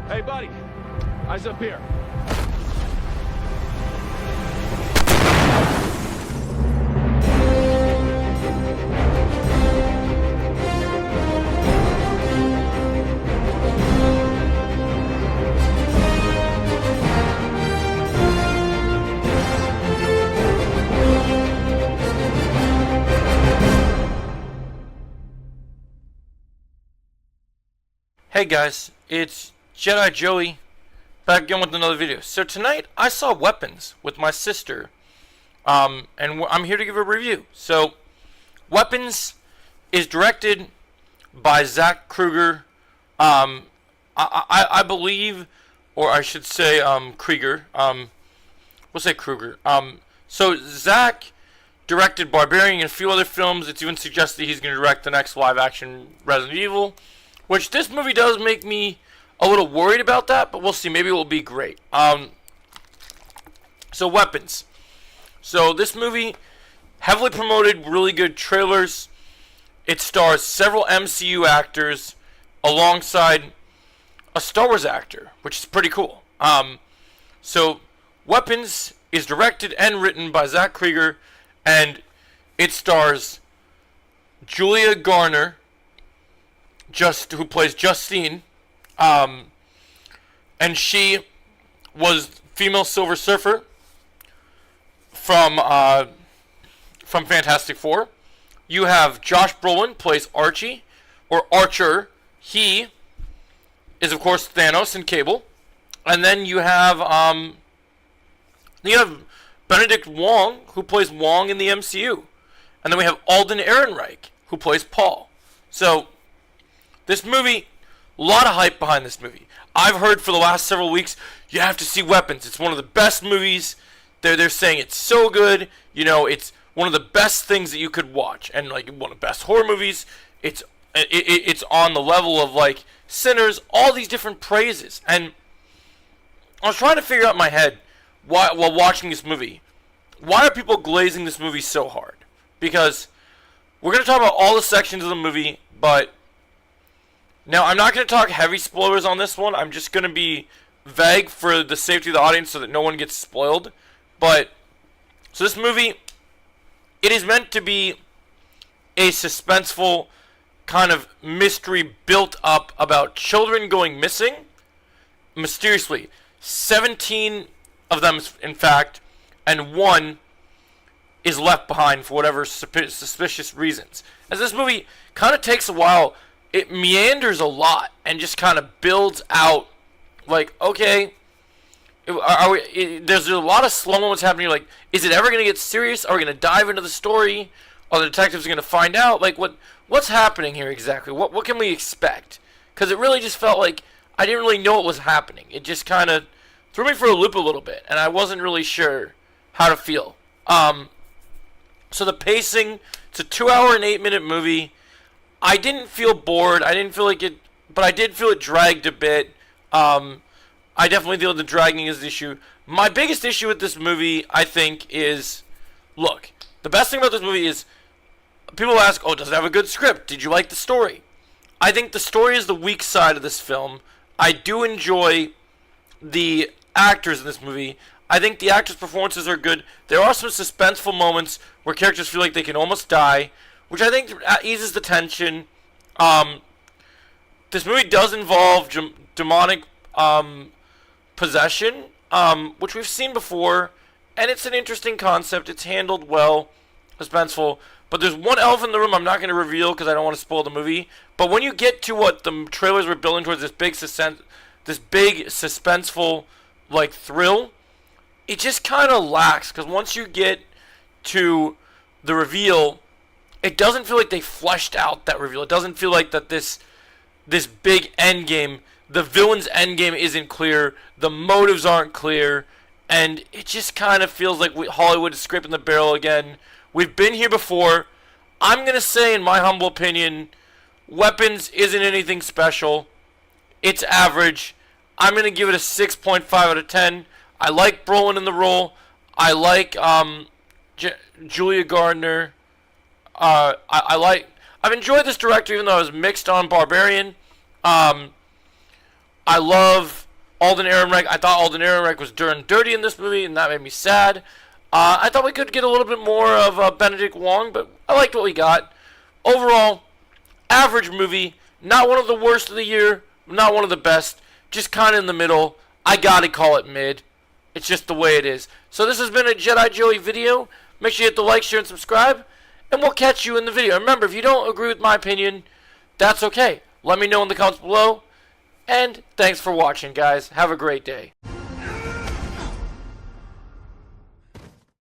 Hey, buddy. Eyes up here. Hey guys, it's Jedi Joey back again with another video. So tonight I saw Weapons with my sister, and I'm here to give a review. So Weapons is directed by Zach Kruger. I believe, or I should say Krieger. We'll say Kruger. So Zach directed Barbarian and a few other films. It's even suggested he's going to direct the next live-action Resident Evil. Which this movie does make me a little worried about that, but we'll see. Maybe it will be great. So Weapons. So this movie, heavily promoted, really good trailers. It stars several MCU actors alongside a Star Wars actor, which is pretty cool. So Weapons is directed and written by Zach Krieger, and it stars Julia Garner, who plays Justine, and she was female Silver Surfer from Fantastic Four. You have Josh Brolin plays Archie, or Archer. He is of course Thanos and Cable, and then you have Benedict Wong, who plays Wong in the MCU, and then we have Alden Ehrenreich, who plays Paul. So this movie, a lot of hype behind this movie. I've heard for the last several weeks, you have to see Weapons. It's one of the best movies. They're saying it's so good. You know, it's one of the best things that you could watch. And, like, one of the best horror movies. It's on the level of, like, Sinners. All these different praises. And I was trying to figure out in my head, while watching this movie, why are people glazing this movie so hard? Because we're going to talk about all the sections of the movie, but now, I'm not going to talk heavy spoilers on this one. I'm just going to be vague for the safety of the audience so that no one gets spoiled. But, so this movie, it is meant to be a suspenseful kind of mystery built up about children going missing mysteriously. 17 of them, in fact, and one is left behind for whatever suspicious reasons. As this movie kind of takes a while, it meanders a lot and just kind of builds out, like, okay, there's a lot of slow moments happening. Like, is it ever going to get serious? Are we going to dive into the story? Are the detectives going to find out? Like, what's happening here exactly? What can we expect? Because it really just felt like I didn't really know what was happening. It just kind of threw me for a loop a little bit, and I wasn't really sure how to feel. So the pacing, it's a 2-hour and 8-minute movie. I didn't feel bored. I didn't feel like it, but I did feel it dragged a bit. I definitely feel the dragging is the issue. My biggest issue with this movie, I think, is, look, the best thing about this movie is people ask, oh, does it have a good script? Did you like the story? I think the story is the weak side of this film. I do enjoy the actors in this movie. I think the actors' performances are good. There are some suspenseful moments where characters feel like they can almost die, which I think eases the tension. This movie does involve demonic possession, which we've seen before, and it's an interesting concept. It's handled well, suspenseful. But there's one elephant in the room I'm not going to reveal because I don't want to spoil the movie. But when you get to what the trailers were building towards, this big suspenseful, like, thrill, it just kind of lacks. Because once you get to the reveal, it doesn't feel like they fleshed out that reveal. It doesn't feel like that this big end game, the villain's end game isn't clear, the motives aren't clear, and it just kind of feels like Hollywood is scraping the barrel again. We've been here before. I'm going to say, in my humble opinion, Weapons isn't anything special. It's average. I'm going to give it a 6.5 out of 10. I like Brolin in the role. I like Julia Gardner. I've enjoyed this director, even though I was mixed on Barbarian. I love Alden Ehrenreich. I thought Alden Ehrenreich was dirty in this movie, and that made me sad. I thought we could get a little bit more of Benedict Wong, but I liked what we got. Overall, average movie. Not one of the worst of the year, not one of the best. Just kind of in the middle. I gotta call it mid. It's just the way it is. So this has been a Jedi Joey video. Make sure you hit the like, share, and subscribe. And we'll catch you in the video. Remember, if you don't agree with my opinion, that's okay. Let me know in the comments below. And thanks for watching, guys. Have a great day.